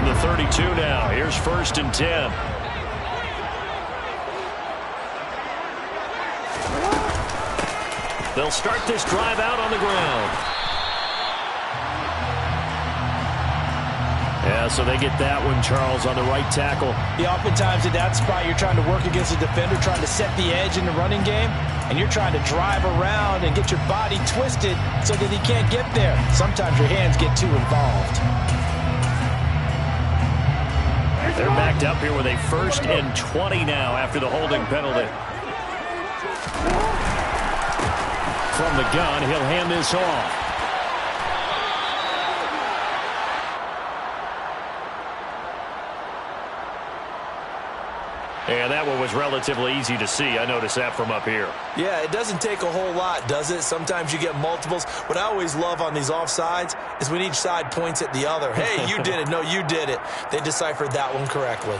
From the 32 now, here's 1st and 10. They'll start this drive out on the ground. Yeah, so they get that one, Charles, on the right tackle. Yeah, oftentimes in that spot, you're trying to work against a defender, trying to set the edge in the running game, and you're trying to drive around and get your body twisted so that he can't get there. Sometimes your hands get too involved. They're backed up here with a 1st and 20 now after the holding penalty. From the gun, he'll hand this off. And that one was relatively easy to see. I noticed that from up here. Yeah, it doesn't take a whole lot, does it? Sometimes you get multiples. What I always love on these offsides is when each side points at the other. Hey, you did it. No, you did it. They deciphered that one correctly.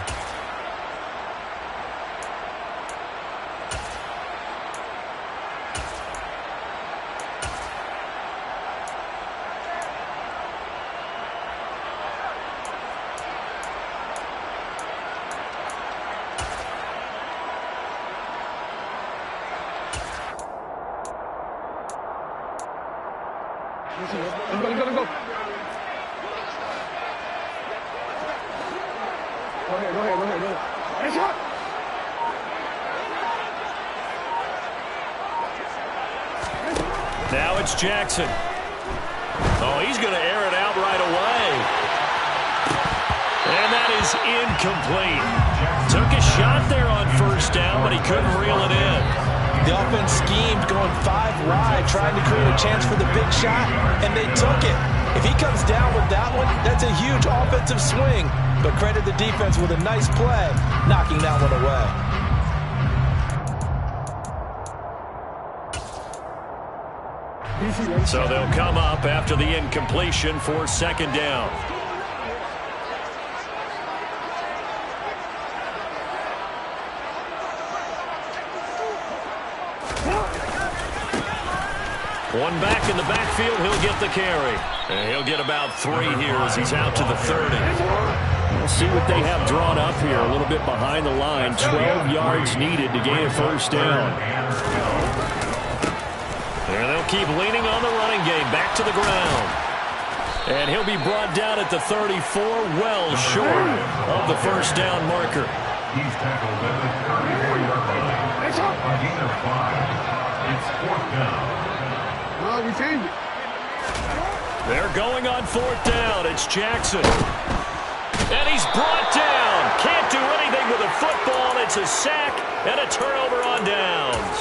Now it's Jackson. Oh, he's going to air it out right away. And that is incomplete. Took a shot there on 1st down, but he couldn't reel it in. The offense schemed going 5 wide, trying to create a chance for the big shot, and they took it. If he comes down with that one, that's a huge offensive swing. But credit the defense with a nice play, knocking that one away. So they'll come up after the incompletion for 2nd down. One back in the backfield, he'll get the carry. And he'll get about 3 here as he's out to the 30. We'll see what they have drawn up here. A little bit behind the line. 12 yards needed to gain a 1st down. And they'll keep leaning on the running game. Back to the ground. And he'll be brought down at the 34, well short of the 1st down marker. He's tackled at the 34-yard line. It's It's 4th down. They're going on 4th down. It's Jackson. And he's brought down. Can't do anything with a football. It's a sack and a turnover on downs.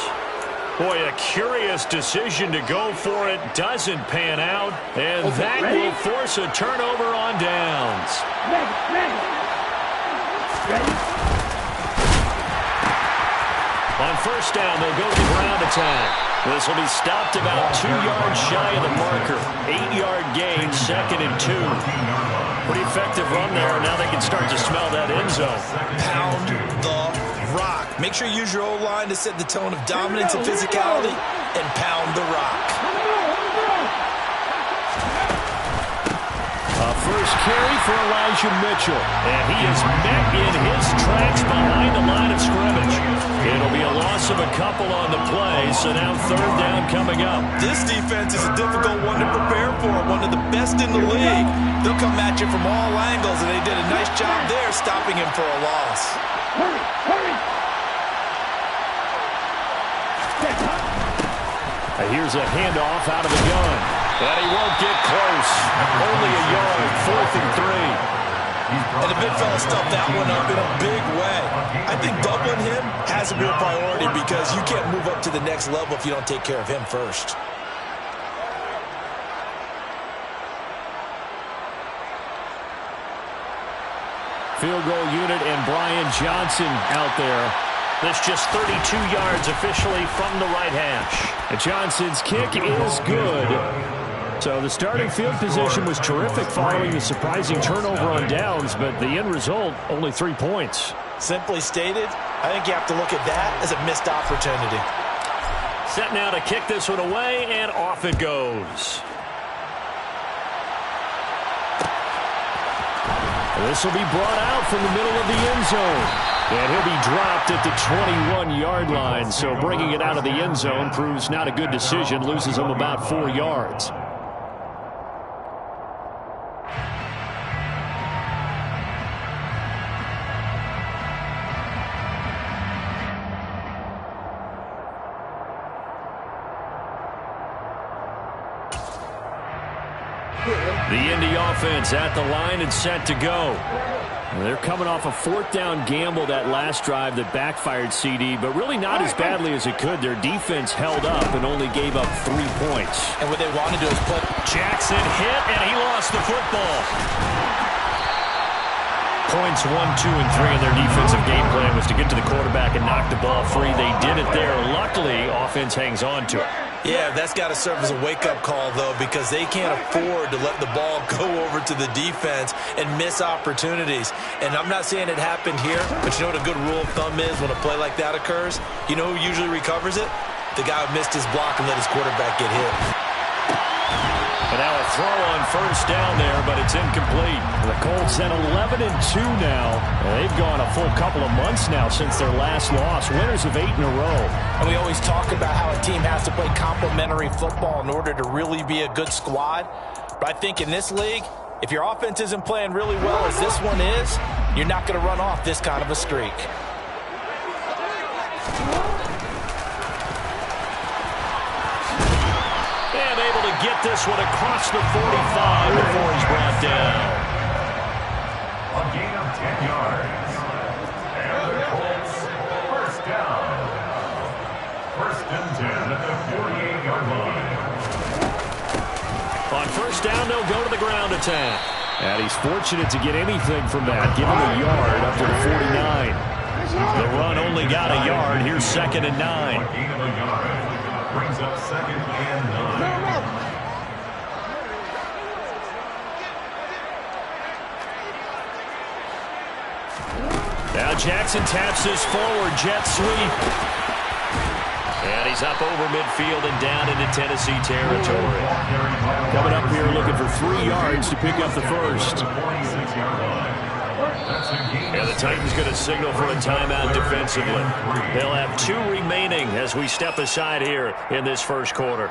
Boy, a curious decision to go for it. Doesn't pan out. And that will force a turnover on downs. On 1st down, they'll go to ground attack. This will be stopped about 2 yards shy of the marker. 8-yard gain, 2nd and 2. Pretty effective run there. Now they can start to smell that end zone. Pound the rock. Make sure you use your O-line to set the tone of dominance and physicality, and pound the rock. A 1st carry for Elijah Mitchell. And he is met in his tracks behind the line of scrimmage. It'll be a loss of a couple on the play, so now 3rd down coming up. This defense is a difficult one to prepare for, one of the best in the league. They'll come at you from all angles, and they did a nice job there stopping him for a loss. Here's a handoff out of the gun. And he won't get close. Only a yard, 4th and 3. And the big fella stuffed that one up in a big way. I think doubling him has to be a priority because you can't move up to the next level if you don't take care of him first. Field goal unit and Brian Johnson out there. That's just 32 yards officially from the right hash. And Johnson's kick is good. So the starting field position was terrific following the surprising turnover on downs, but the end result, only 3 points. Simply stated, I think you have to look at that as a missed opportunity. Set now to kick this one away, and off it goes. This will be brought out from the middle of the end zone. And he'll be dropped at the 21-yard line. So bringing it out of the end zone proves not a good decision. Loses him about 4 yards. The Indy offense at the line and set to go. They're coming off a 4th down gamble that last drive that backfired, CD, but really not as badly as it could. Their defense held up and only gave up 3 points. And what they want to do is put Jackson hit, and he lost the football. Points 1, 2, and 3 in their defensive game plan was to get to the quarterback and knock the ball free. They did it there. Luckily, offense hangs on to it. Yeah, that's got to serve as a wake-up call, though, because they can't afford to let the ball go over to the defense and miss opportunities. And I'm not saying it happened here, but you know what a good rule of thumb is when a play like that occurs? You know who usually recovers it? The guy who missed his block and let his quarterback get hit. And now a throw on first down there, but it's incomplete. The Colts at 11-2 now. They've gone a full couple of months now since their last loss. Winners of 8 in a row. And we always talk about how a team has to play complementary football in order to really be a good squad. But I think in this league, if your offense isn't playing really well as this one is, you're not going to run off this kind of a streak. And able to get this one across the 45 before he's brought down. A gain of 10 yards. And the Colts, first down. 1st and 10 at the 48-yard line. On first down, they'll go to the ground attack. And he's fortunate to get anything from that. Give him a yard up to the 49. The run only got a yard. Here's 2nd and 9. A gain of a yard. Brings up 2nd and 9. Now Jackson taps this forward jet sweep. And he's up over midfield and down into Tennessee territory. Coming up here looking for 3 yards to pick up the first. And the Titans going to signal for a timeout defensively. They'll have 2 remaining as we step aside here in this first quarter.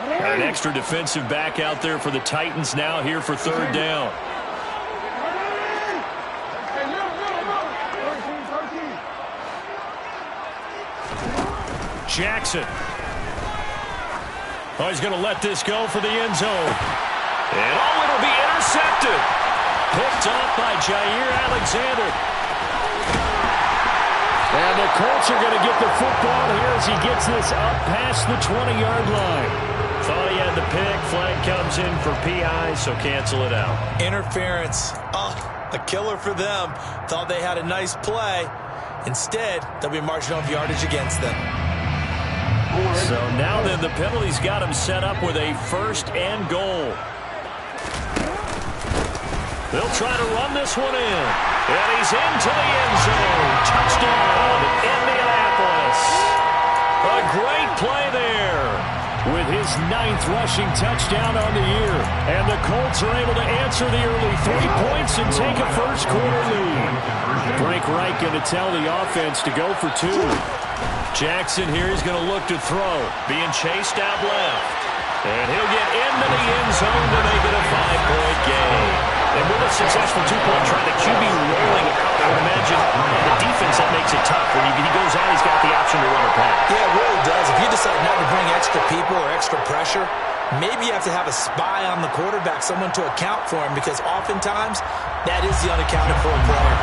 An extra defensive back out there for the Titans now here for 3rd down. Jackson. Oh, he's going to let this go for the end zone. And it'll be intercepted. Picked off by Jair Alexander. And the Colts are going to get the football here as he gets this up past the 20-yard line. Thought he had the pick. Flag comes in for PI, so cancel it out. Interference. Oh, a killer for them. Thought they had a nice play. Instead, they'll be marching off yardage against them. So now then, the penalty's got him set up with a 1st and goal. They'll try to run this one in. And he's into the end zone. Touchdown, Indianapolis. A great play there with his 9th rushing touchdown on the year. And the Colts are able to answer the early 3 points and take a first quarter lead. Frank Reich going to tell the offense to go for 2. Jackson here is going to look to throw. Being chased out left. And he'll get into the end zone to make it a 5-point game. And with a successful 2-point try, the QB rolling out, I would imagine the defense that makes it tough. When he goes out, he's got the option to run or pass. Yeah, it really does. If you decide not to bring extra people or extra pressure, maybe you have to have a spy on the quarterback, someone to account for him, because oftentimes that is the unaccounted for player.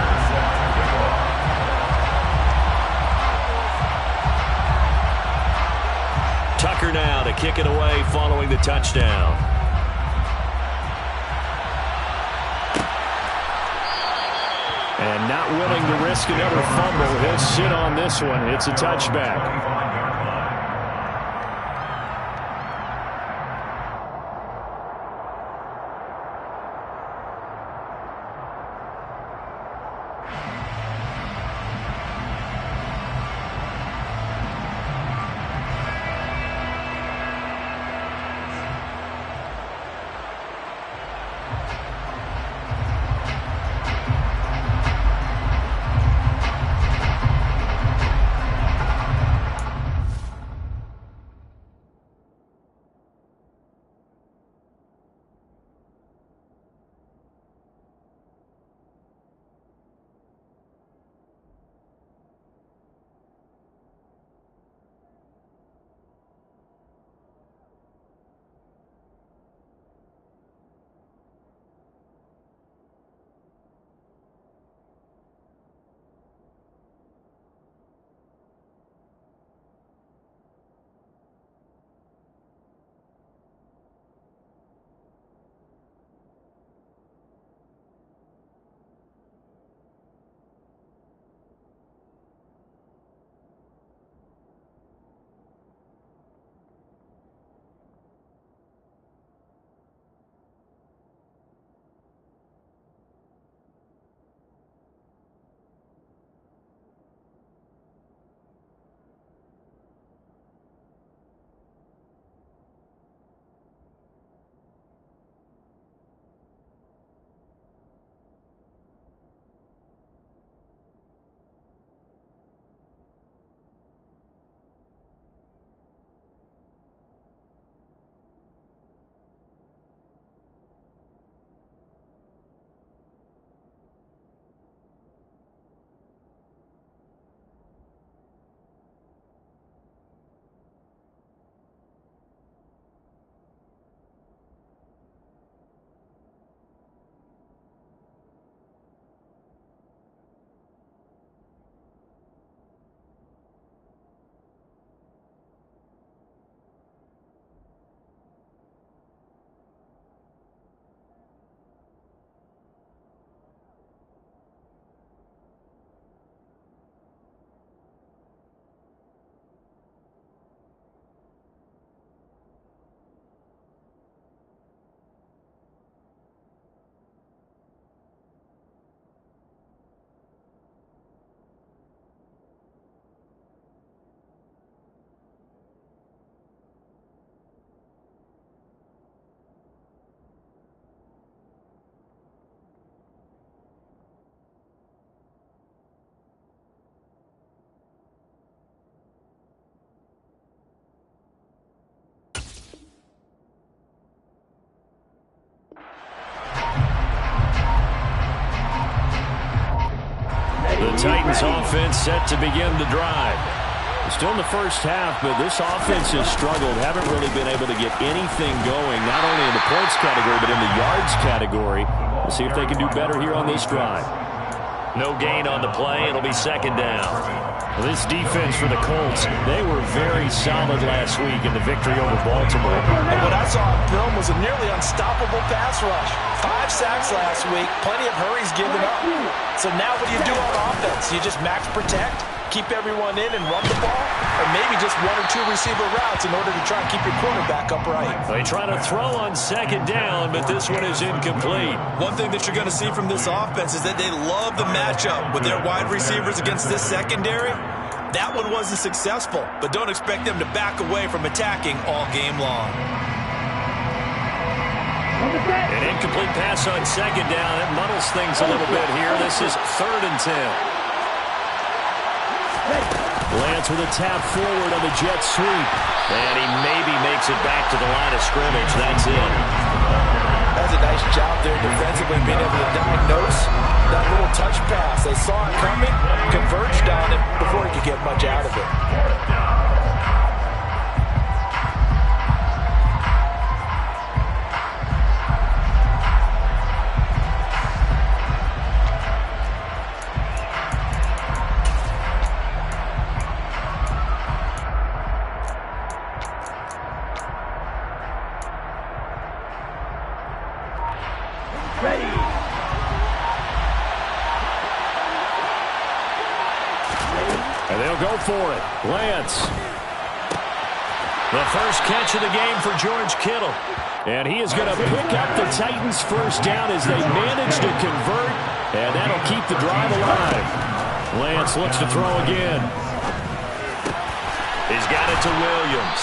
Tucker now to kick it away following the touchdown. And not willing to risk another fumble. He'll sit on this one. It's a touchback. The Titans offense set to begin the drive. Still in the first half, but this offense has struggled. Haven't really been able to get anything going, not only in the points category, but in the yards category. We'll see if they can do better here on this drive. No gain on the play. It'll be second down. Well, this defense for the Colts, they were very solid last week in the victory over Baltimore. And what I saw on film was a nearly unstoppable pass rush. 5 sacks last week, plenty of hurries given up. So now what do you do on offense? You just max protect, keep everyone in and run the ball, or maybe just 1 or 2 receiver routes in order to try and keep your quarterback upright. They try to throw on second down, but this one is incomplete. One thing that you're going to see from this offense is that they love the matchup with their wide receivers against this secondary. That one wasn't successful, but don't expect them to back away from attacking all game long. An incomplete pass on second down. It muddles things a little bit here. This is 3rd and 10. Lance with a tap forward on the jet sweep. And he maybe makes it back to the line of scrimmage. That's it. That's a nice job there defensively, being able to diagnose that little touch pass. They saw it coming, converged on it before he could get much out of it. And they'll go for it. Lance. The first catch of the game for George Kittle. And he is going to pick up the Titans' first down as they manage to convert. And that'll keep the drive alive. Lance looks to throw again. He's got it to Williams.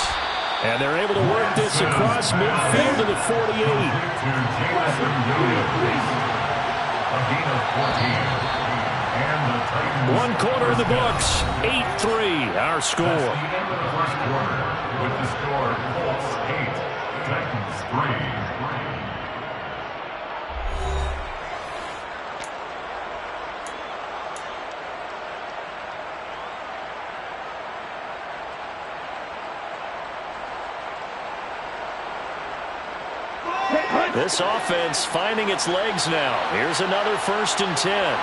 And they're able to work this across midfield to the 48. A gain of 14. And the Titans 1 quarter in the books. 8-3, our score. That's the end of the first quarter with the score Colts 8, Titans 3. This offense finding its legs now. Here's another 1st and 10.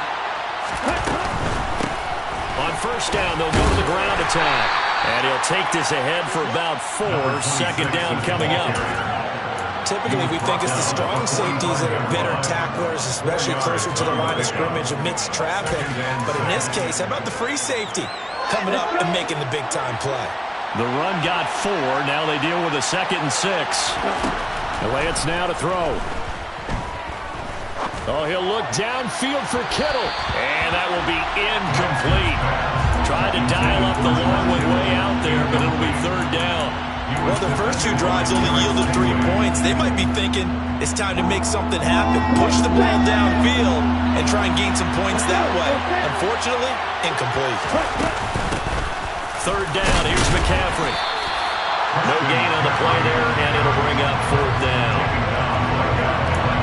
On first down, they'll go to the ground attack. And he'll take this ahead for about 4. Second down coming up. Typically, we think it's the strong safeties that are better tacklers, especially closer to the line of scrimmage amidst traffic. But in this case, how about the free safety coming up and making the big-time play? The run got 4. Now they deal with a 2nd and 6. Lance now to throw. Oh, he'll look downfield for Kittle. And that will be incomplete. Tried to dial up the long one way out there, but it'll be 3rd down. Well, the first 2 drives only yielded 3 points. They might be thinking it's time to make something happen. Push the ball downfield and try and gain some points that way. Unfortunately, incomplete. 3rd down. Here's McCaffrey. No gain on the play there, and it'll bring up 4th down.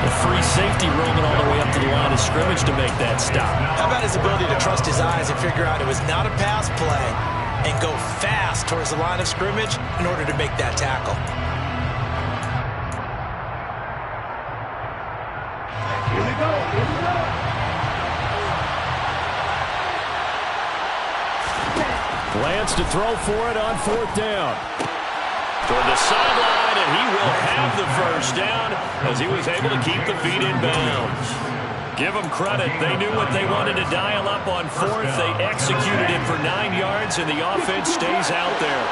The free safety roaming all the way up to the line of scrimmage to make that stop. How about his ability to trust his eyes and figure out it was not a pass play and go fast towards the line of scrimmage in order to make that tackle? Here we go. Lance to throw for it on 4th down. Toward the sideline, and he will have the first down as he was able to keep the feet in bounds. Give them credit. They knew what they wanted to dial up on 4th. They executed it for 9 yards, and the offense stays out there.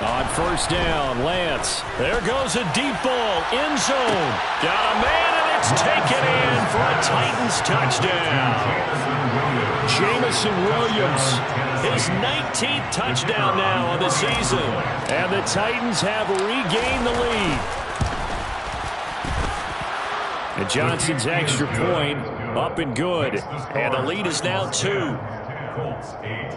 On first down, Lance. There goes a deep ball, end zone. Got a man, and it's taken in for a Titans touchdown. Jamison Williams, his 19th touchdown now on the season. And the Titans have regained the lead. And Johnson's extra point up and good. And the lead is now 2. Colts 8.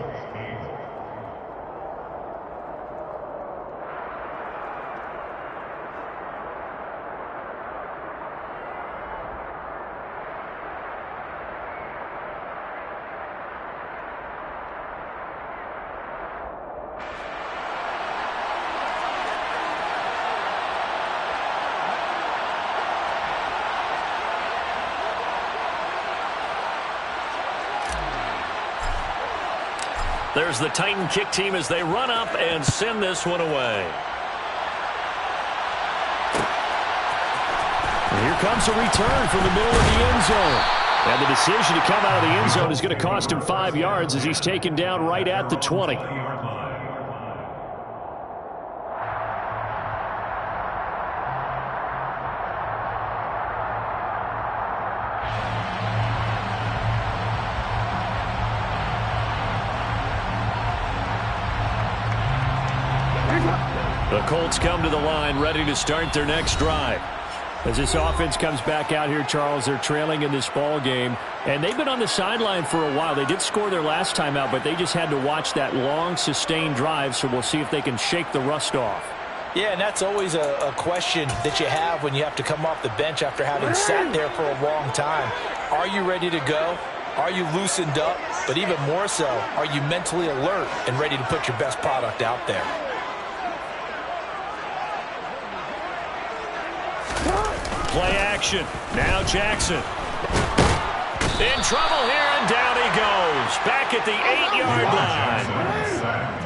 There's the Titan kick team as they run up and send this one away. And here comes a return from the middle of the end zone. And the decision to come out of the end zone is going to cost him 5 yards as he's taken down right at the 20. The Colts come to the line ready to start their next drive. As this offense comes back out here, Charles, they're trailing in this ball game, and they've been on the sideline for a while. They did score their last time out, but they just had to watch that long, sustained drive, so we'll see if they can shake the rust off. Yeah, and that's always a question that you have when you have to come off the bench after having sat there for a long time. Are you ready to go? Are you loosened up? But even more so, are you mentally alert and ready to put your best product out there? Play action. Now Jackson. In trouble here, and down he goes. Back at the 8-yard line.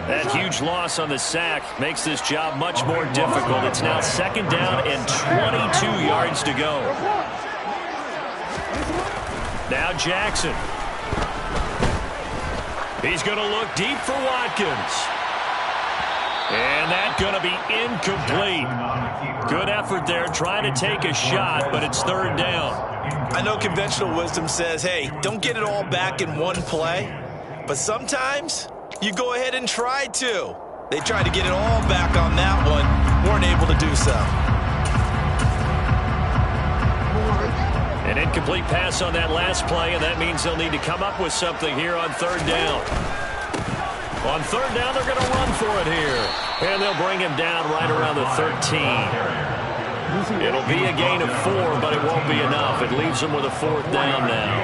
That huge loss on the sack makes this job much more difficult. It's now 2nd down and 22 yards to go. Now Jackson. He's going to look deep for Watkins. And that's going to be incomplete. Good effort there trying to take a shot, but it's 3rd down. I know conventional wisdom says, hey, don't get it all back in one play. But sometimes you go ahead and try to. They tried to get it all back on that one. Weren't able to do so. An incomplete pass on that last play, and that means they'll need to come up with something here on 3rd down. On 3rd down, they're going to run for it here. And they'll bring him down right around the 13. It'll be a gain of 4, but it won't be enough. It leaves them with a 4th down now.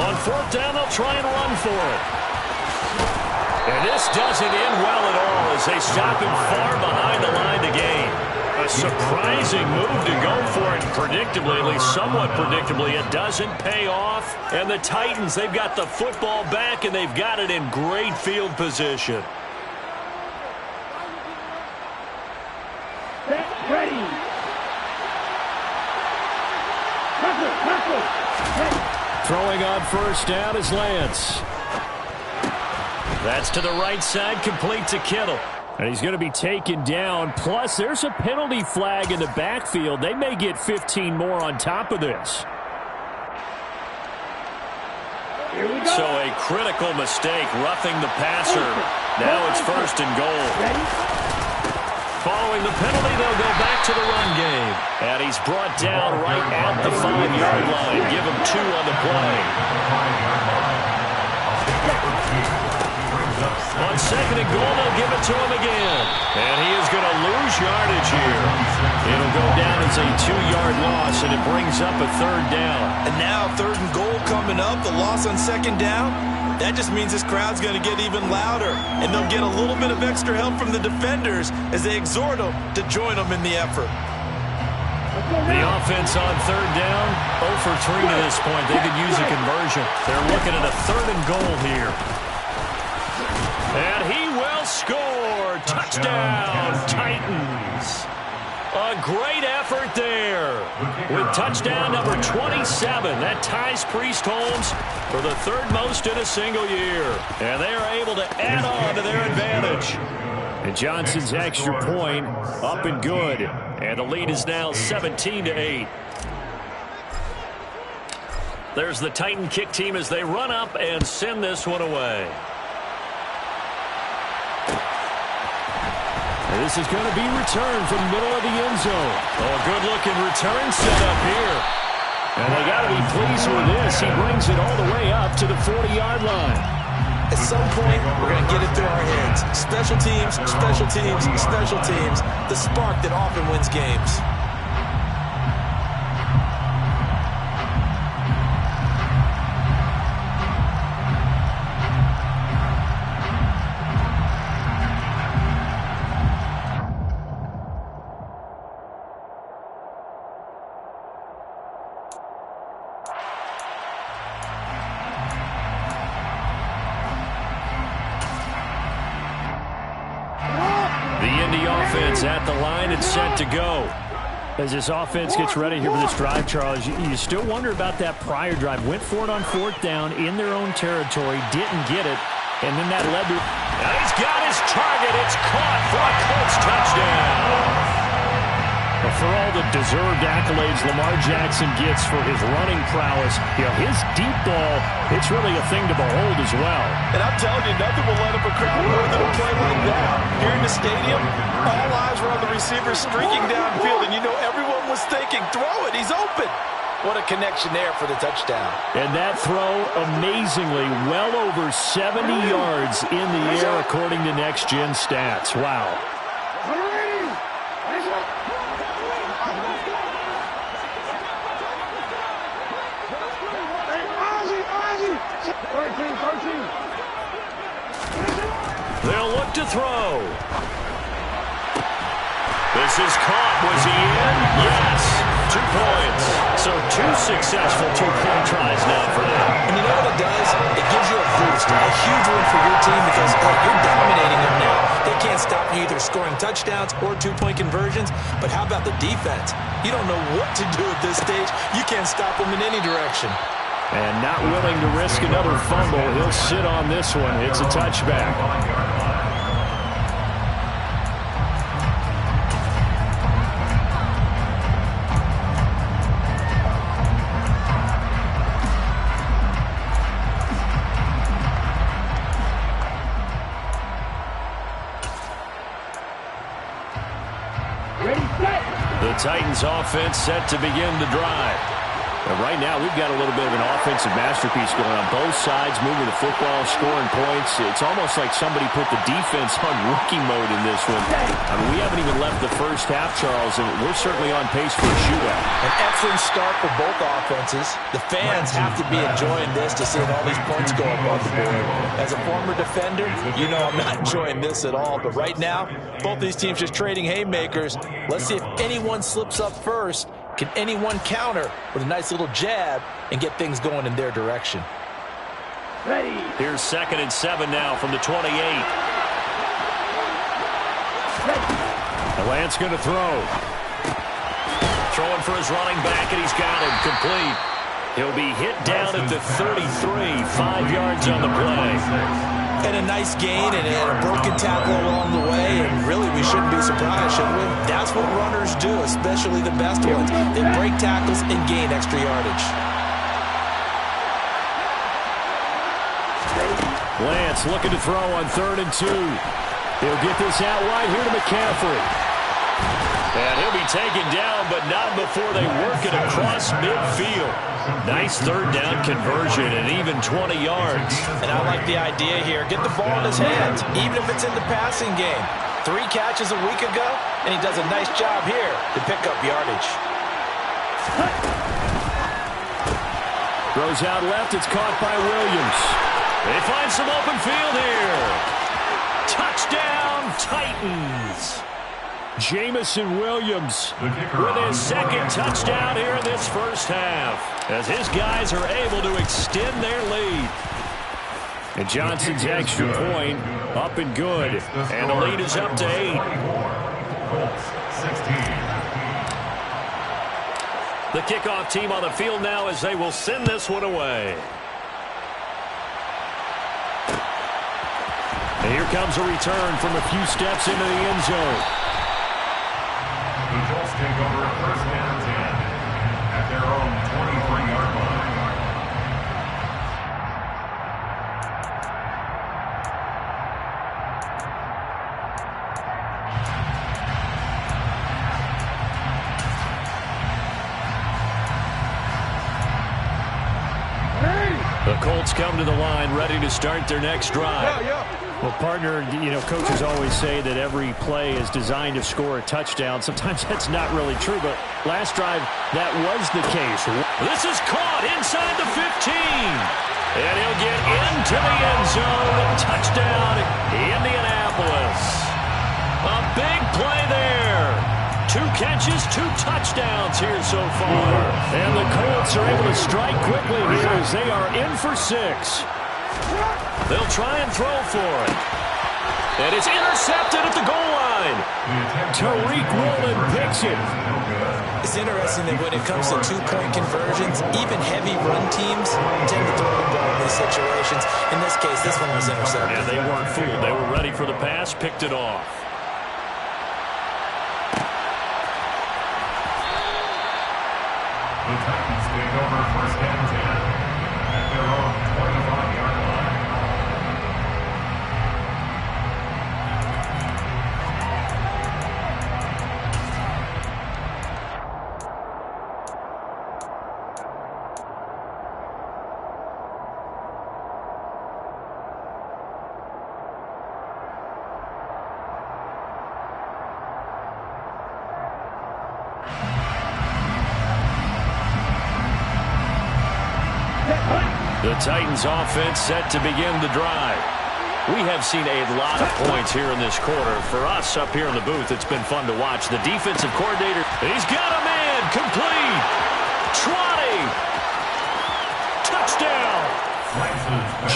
On 4th down, they'll try and run for it. And this doesn't end well at all as they stop him far behind the line to gain. A surprising move to go for it. Predictably, at least somewhat predictably, it doesn't pay off. And the Titans, they've got the football back, and they've got it in great field position. Ready. Throwing on 1st down is Lance. That's to the right side, complete to Kittle. And he's going to be taken down. Plus, there's a penalty flag in the backfield. They may get 15 more on top of this. So a critical mistake, roughing the passer. Now it's 1st and goal. Following the penalty, they'll go back to the run game. And he's brought down right at the 5-yard line. Give him 2 on the play. On 2nd and goal, they'll give it to him again. And he is going to lose yardage here. It'll go down as a 2-yard loss, and it brings up a 3rd down. And now 3rd and goal coming up, the loss on 2nd down. That just means this crowd's going to get even louder, and they'll get a little bit of extra help from the defenders as they exhort them to join them in the effort. The offense on 3rd down, 0 for 3 to this point. They could use a conversion. They're looking at a 3rd and goal here. And he will score. Touchdown, Titans. A great effort there with touchdown number 27. That ties Priest Holmes for the 3rd most in a single year. And they are able to add on to their advantage. And Johnson's extra point up and good. And the lead is now 17-8. There's the Titan kick team as they run up and send this one away. This is going to be returned from the middle of the end zone. Oh, a good-looking return set up here. And they got to be pleased with this. He brings it all the way up to the 40-yard line. At some point, we're going to get it through our heads. Special teams, special teams, special teams. The spark that often wins games. at the line and set to go. As this offense gets ready here for this drive, Charles, you still wonder about that prior drive. Went for it on 4th down in their own territory, didn't get it, and then that led to... Now he's got his target. It's caught for a Colts touchdown. But for all the deserved accolades Lamar Jackson gets for his running prowess, his deep ball, it's really a thing to behold as well. And I'm telling you, nothing will let up a crowd more than a play like that. Here in the stadium, all eyes were on the receiver streaking downfield, and you know everyone was thinking, throw it, he's open. What a connection there for the touchdown. And that throw, amazingly, well over 70 yards in the air, according to Next Gen Stats. Wow. They'll look to throw. This is caught. Was he in? Yes. 2 points. So 2 successful 2-point tries now for them. And you know what it does? It gives you a boost, a huge win for your team because you're dominating them now. They can't stop you either scoring touchdowns or 2-point conversions. But how about the defense? You don't know what to do at this stage. You can't stop them in any direction. And not willing to risk another fumble. He'll sit on this one. It's a touchback. The Titans offense set to begin the drive. And right now, we've got a little bit of an offensive masterpiece going on. Both sides moving the football, scoring points. It's almost like somebody put the defense on rookie mode in this one. I mean, we haven't even left the first half, Charles, and we're certainly on pace for a shootout. An excellent start for both offenses. The fans have to be enjoying this to see all these points go above the board. As a former defender, you know I'm not enjoying this at all. But right now, both these teams just trading haymakers. Let's see if anyone slips up first. Can anyone counter with a nice little jab and get things going in their direction? Here's 2nd and 7 now from the 28. Lance going to throw. Throwing for his running back, and he's got him complete. He'll be hit down at the 33, 5 yards on the play. And a nice gain and a broken tackle along the way, and really we shouldn't be surprised, should we? That's what runners do, especially the best ones. They break tackles and gain extra yardage. Lance looking to throw on 3rd and 2. He'll get this out wide here to McCaffrey. And he'll be taken down, but not before they work it across midfield. Nice 3rd down conversion and even 20 yards. And I like the idea here. Get the ball in his hands, even if it's in the passing game. 3 catches a week ago, and he does a nice job here to pick up yardage. Throws out left. It's caught by Williams. They find some open field here. Touchdown, Titans. Jamison Williams with his 2nd touchdown here in this first half, as his guys are able to extend their lead. And Johnson's extra point up and good. And the lead is up to 8. The kickoff team on the field now as they will send this one away. And here comes a return from a few steps into the end zone. The Colts take over a 1st and 10 at their own 23-yard line. The Colts come to the line ready to start their next drive. Well, partner, coaches always say that every play is designed to score a touchdown. Sometimes that's not really true, but last drive, that was the case. This is caught inside the 15. And he'll get into the end zone. Touchdown, Indianapolis. A big play there. 2 catches, 2 touchdowns here so far. And the Colts are able to strike quickly here as they are in for 6. They'll try and throw for it. And it's intercepted at the goal line. line. Tariq Woolen picks it. It's interesting that when it comes to two-point conversions, even heavy run teams tend to throw the ball in these situations. In this case, this one was intercepted. And they weren't fooled. They were ready for the pass, picked it off. The Titans take over first and 10 at their own 25-yard line. The Titans offense set to begin the drive. We have seen a lot of points here in this quarter. For us up here in the booth, it's been fun to watch. The defensive coordinator, he's got a man, complete. Trotty. Touchdown.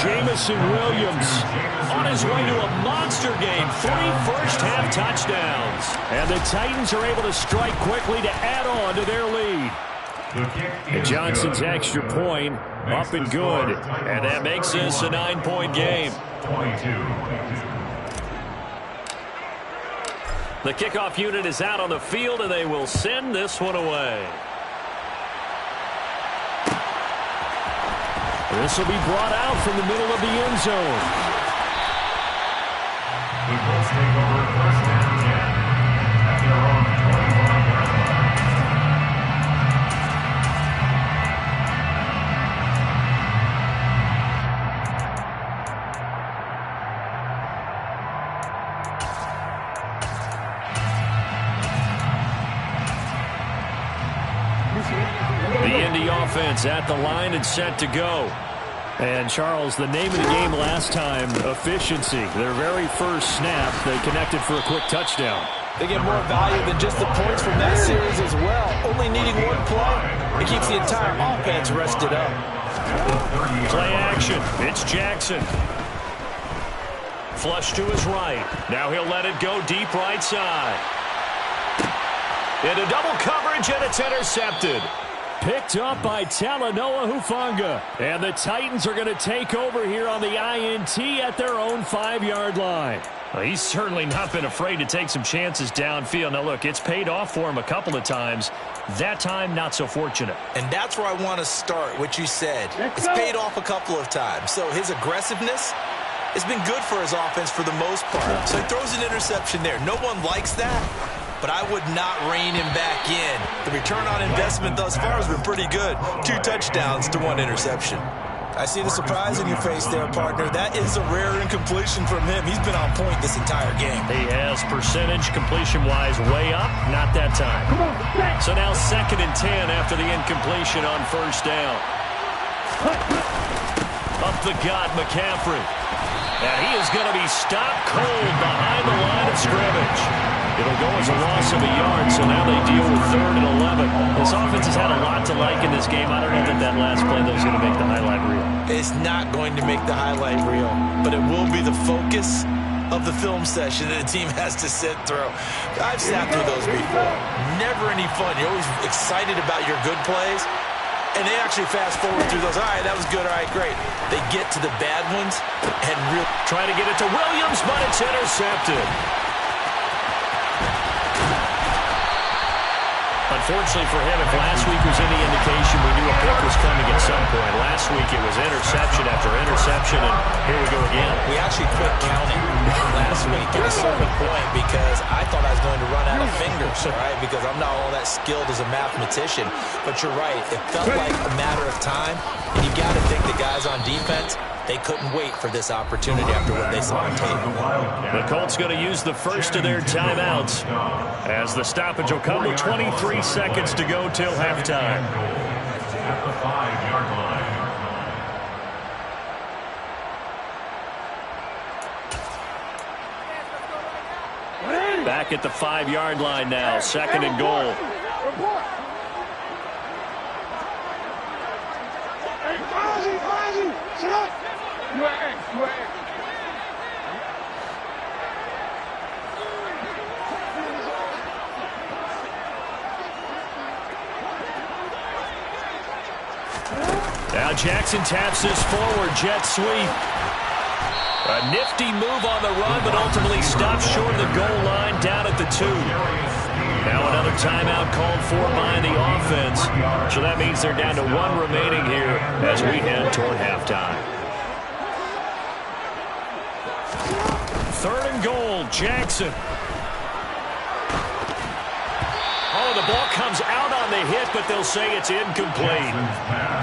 Jamison Williams On his way to a monster game. 3 first-half touchdowns. And the Titans are able to strike quickly to add on to their lead. And Johnson's extra point up and good. And that makes this a 9-point game. 22. The kickoff unit is out on the field, and they will send this one away. This will be brought out from the middle of the end zone. The Colts take over first and 10 at their own 25-yard line. The Indy offense at the line and set to go. And, Charles, the name of the game last time, efficiency. Their very first snap, they connected for a quick touchdown. They get more value than just the points from that series as well. Only needing one play, it keeps the entire offense rested up. Play action. It's Jackson. Flush to his right. Now he'll let it go deep right side. Into double coverage, and it's intercepted. Picked up by Talanoa Hufanga. And the Titans are going to take over here on the INT at their own 5-yard line. Well, he's certainly not been afraid to take some chances downfield. Now, look, it's paid off for him a couple of times. That time, not so fortunate. And that's where I want to start, what you said. It's paid off a couple of times. So his aggressiveness has been good for his offense for the most part. So he throws an interception there. No one likes that, but I would not rein him back in. The return on investment thus far has been pretty good. 2 touchdowns to 1 interception. I see the surprise in your face there, partner. That is a rare incompletion from him. He's been on point this entire game. He has percentage completion-wise way up. Not that time. So now 2nd and 10 after the incompletion on first down. Up the gut, McCaffrey. And he is going to be stopped cold behind the line of scrimmage. It'll go as a loss of a yard, so now they deal with 3rd and 11. This offense has had a lot to like in this game. I don't know that last play, though, is going to make the highlight reel. It's not going to make the highlight reel, but it will be the focus of the film session that the team has to sit through. I've sat through those before. Never any fun. You're always excited about your good plays, and they actually fast forward through those. All right, that was good. All right, great. They get to the bad ones and really try to get it to Williams, but it's intercepted. Unfortunately for him, if last week was any indication, we knew a pick was coming at some point. Last week it was interception after interception, and here we go again. We actually quit counting last week at a certain point because I thought I was going to run out of fingers, right? Because I'm not all that skilled as a mathematician. But you're right. It felt like a matter of time, and you got to think the guys on defense, they couldn't wait for this opportunity after what they saw on tape. The Colts going to use the first of their timeouts as the stoppage will come with 23 seconds to go till halftime. At the 5-yard line. Back at the 5-yard line now, 2nd and goal. Now Jackson taps this forward, jet sweep. A nifty move on the run, but ultimately stops short of the goal line down at the 2. Now another timeout called for by the offense. So that means they're down to 1 remaining here as we head toward halftime. 3rd and goal, Jackson. Oh, the ball comes out on the hit, but they'll say it's incomplete.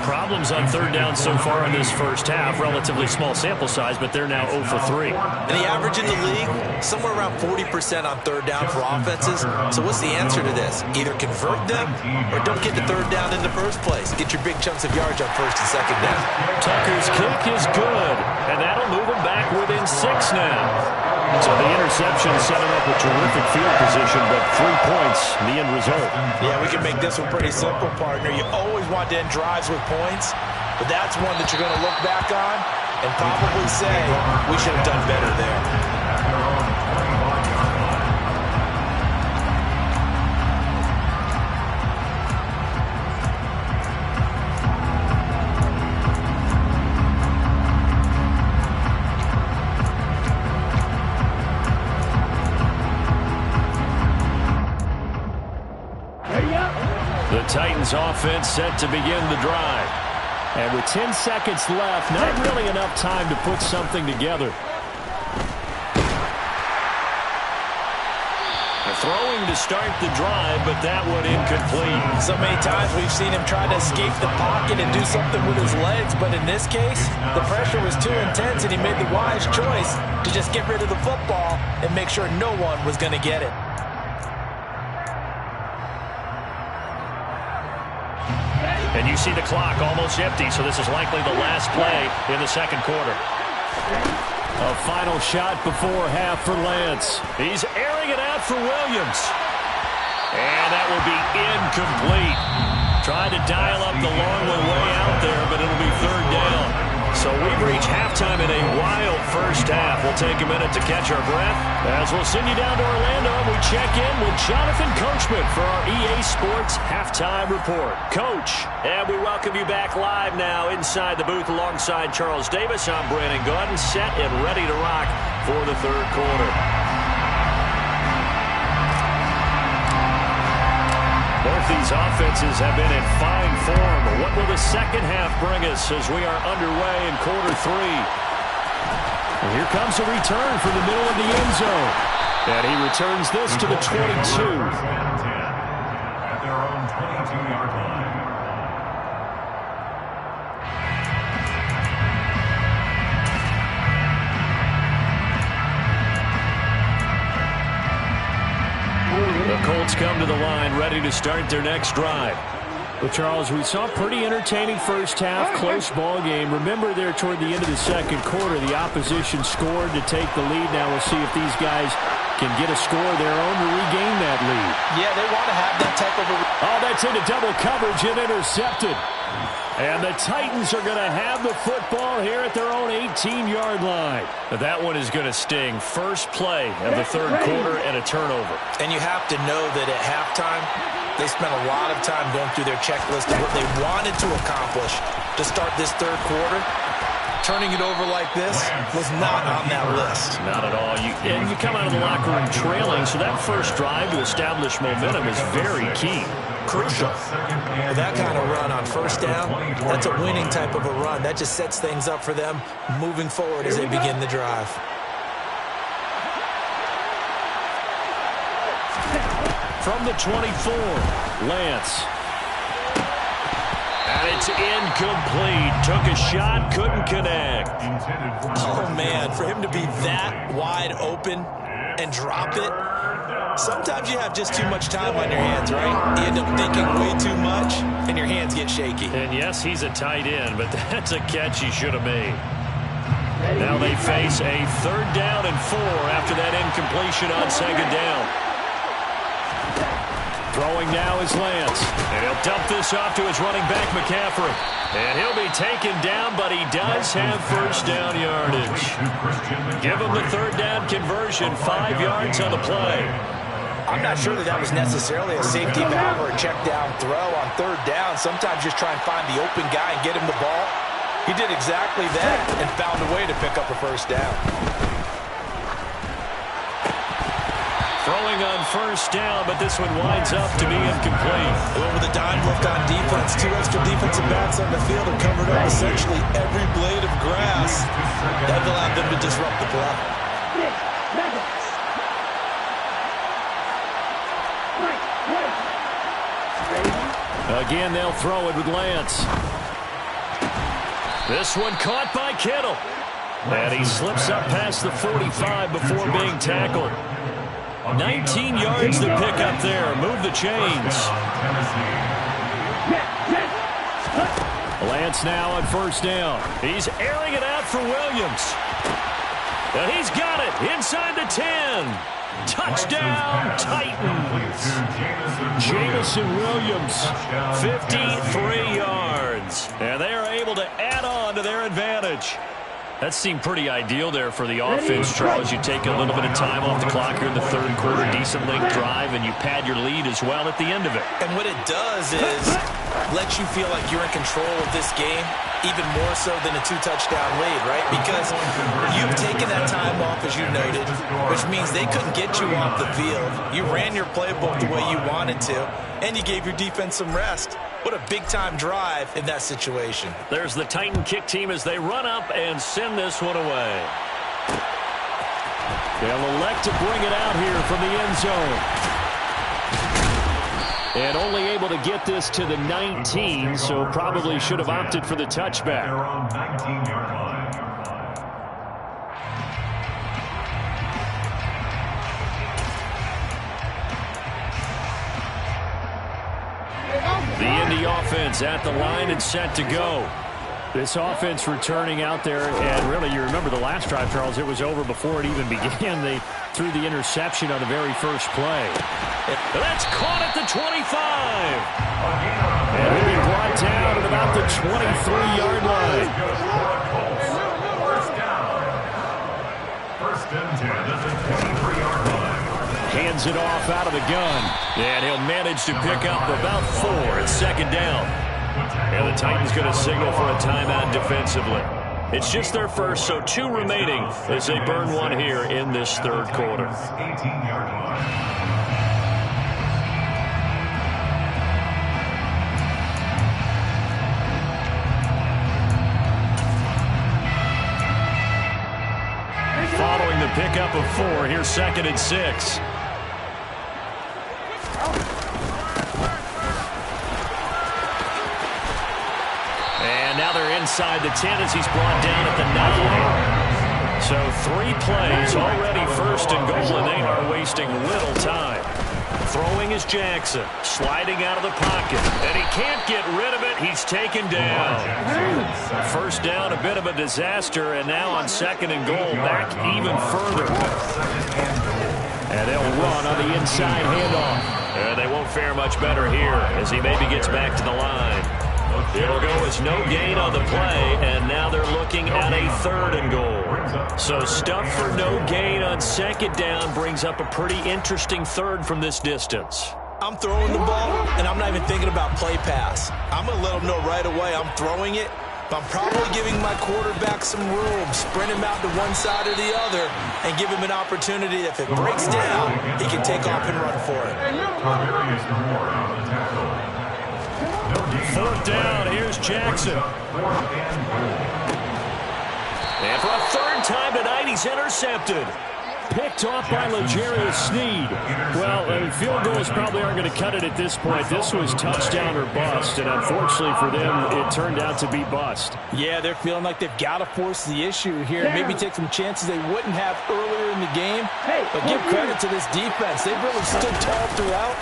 Problems on 3rd down so far in this first half. Relatively small sample size, but they're now 0 for 3. And the average in the league, somewhere around 40% on 3rd down for offenses. So what's the answer to this? Either convert them or don't get to 3rd down in the first place. Get your big chunks of yards on 1st and 2nd down. Tucker's kick is good, and that'll move him back within 6 now. So the interception set him up a terrific field position, but 3 points, the end result. Yeah, we can make this one pretty simple, partner. You always want to end drives with points, but that's one that you're going to look back on and probably say, we should have done better there. The Titans offense set to begin the drive. And with 10 seconds left, not really enough time to put something together. Throwing to start the drive, but that one incomplete. So many times we've seen him try to escape the pocket and do something with his legs, but in this case, the pressure was too intense and he made the wise choice to just get rid of the football and make sure no one was going to get it. And you see the clock almost empty, so this is likely the last play in the 2nd quarter. A final shot before half for Lance. He's airing it out for Williams. And that will be incomplete. Tried to dial up the long one way out there, but it'll be 3rd down. So we've reached halftime in a wild first half. We'll take a minute to catch our breath as we'll send you down to Orlando and we check in with Jonathan Coachman for our EA Sports Halftime Report. Coach, and we welcome you back live now inside the booth alongside Charles Davis. I'm Brandon Gaudin, set and ready to rock for the 3rd quarter. Both these offenses have been in fine form. What will the 2nd half bring us as we are underway in quarter 3? And here comes a return from the middle of the end zone. And he returns this to the 22. At their own 22-yard line. The Colts come to the line ready to start their next drive. Well, Charles, we saw a pretty entertaining first half, close ball game. Remember there toward the end of the 2nd quarter, the opposition scored to take the lead. Now we'll see if these guys can get a score of their own to regain that lead. Yeah, they want to have that type of a... Oh, that's into double coverage and intercepted. And the Titans are going to have the football here at their own 18-yard line. That one is going to sting. First play of the 3rd quarter and a turnover. And you have to know that at halftime, they spent a lot of time going through their checklist of what they wanted to accomplish to start this 3rd quarter. Turning it over like this was not on that list. Not at all. And you come out of the locker room trailing, so that first drive to establish momentum is very key. Crucial. With that kind of run on 1st down, that's a winning type of a run. That just sets things up for them moving forward as they begin the drive. From the 24, Lance. And it's incomplete. Took a shot, couldn't connect. Oh, man, for him to be that wide open and drop it, sometimes you have just too much time on your hands, right? You end up thinking way too much, and your hands get shaky. And yes, he's a tight end, but that's a catch he should have made. Now they face a 3rd down and 4 after that incompletion on 2nd down. Throwing now is Lance. And he'll dump this off to his running back, McCaffrey. And he'll be taken down, but he does have 1st down yardage. Give him the 3rd down conversion, 5 yards on the play. I'm not sure that was necessarily a safety valve or a check down throw on third down. Sometimes just try and find the open guy and get him the ball. He did exactly that and found a way to pick up a first down. Throwing on first down, but this one winds up to be incomplete. Well, with a dime left on defense, 2 extra defensive backs on the field and covered up essentially every blade of grass. That allowed them to disrupt the play. Again, they'll throw it with Lance. This one caught by Kittle. And he slips up past the 45 before being tackled. 19 yards to pick up there. Move the chains. Lance now on first down. He's airing it out for Williams. And he's got it inside the 10. Touchdown, Titans. Jamison Williams, 53 yards. And they are able to add on to their advantage. That seemed pretty ideal there for the offense, Charles. You take a little bit of time off the clock here in the third quarter, decent length drive, and you pad your lead as well at the end of it. And what it does is let you feel like you're in control of this game, even more so than a 2-touchdown lead, right? Because you've taken that time off, as you noted, which means they couldn't get you off the field. You ran your playbook the way you wanted to, and you gave your defense some rest. What a big-time drive in that situation. There's the Titan kick team as they run up and send this one away. They'll elect to bring it out here from the end zone. And only able to get this to the 19, so probably should have opted for the touchback. They're on 19-yard line. The Indy offense at the line and set to go. This offense returning out there, and really, you remember the last drive, Charles, it was over before it even began. They threw the interception on the very first play. That's caught at the 25. And he'll be brought down at about the 23-yard line. First down. First and 10 at the 23-yard line. Hands it off out of the gun. And he'll manage to pick up about 4 at second down. And the Titans going to signal for a timeout defensively. It's just their first, so 2 remaining as they burn one here in this third quarter. 18-yard line. Following the pickup of 4, here's second and 6. And now they're inside the 10 as he's brought down at the 9. So 3 plays already first and goal, and they are wasting little time. Throwing is Jackson, sliding out of the pocket, and he can't get rid of it. He's taken down. First down, a bit of a disaster, and now on second and goal, back even further. And they'll run on the inside handoff. And they won't fare much better here as he maybe gets back to the line. It'll go as no gain on the play, and now they're looking at a third and goal. So stuff for no gain on second down brings up a pretty interesting third from this distance. I'm throwing the ball, and I'm not even thinking about play pass. I'm going to let them know right away I'm throwing it, but I'm probably giving my quarterback some room, spread him out to one side or the other, and give him an opportunity that if it breaks down, he can take off and run for it. Fourth down, here's Jackson. And for a third time tonight, he's intercepted. Picked off by L'Jarius Sneed. Well, field goals probably aren't going to cut it at this point. This was touchdown or bust, and unfortunately for them, it turned out to be bust. Yeah, they're feeling like they've got to force the issue here. Maybe take some chances they wouldn't have earlier in the game. But give credit to this defense. They've really stood tall throughout,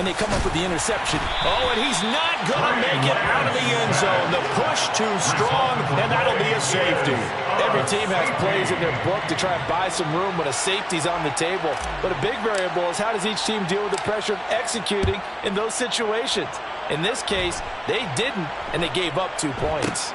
and they come up with the interception. Oh, and he's not going to make it out of the end zone. The push too strong, and that'll be a safety. Every team has plays in their book to try and buy some room when a safety's on the table. But a big variable is how does each team deal with the pressure of executing in those situations. In this case, they didn't, and they gave up 2 points.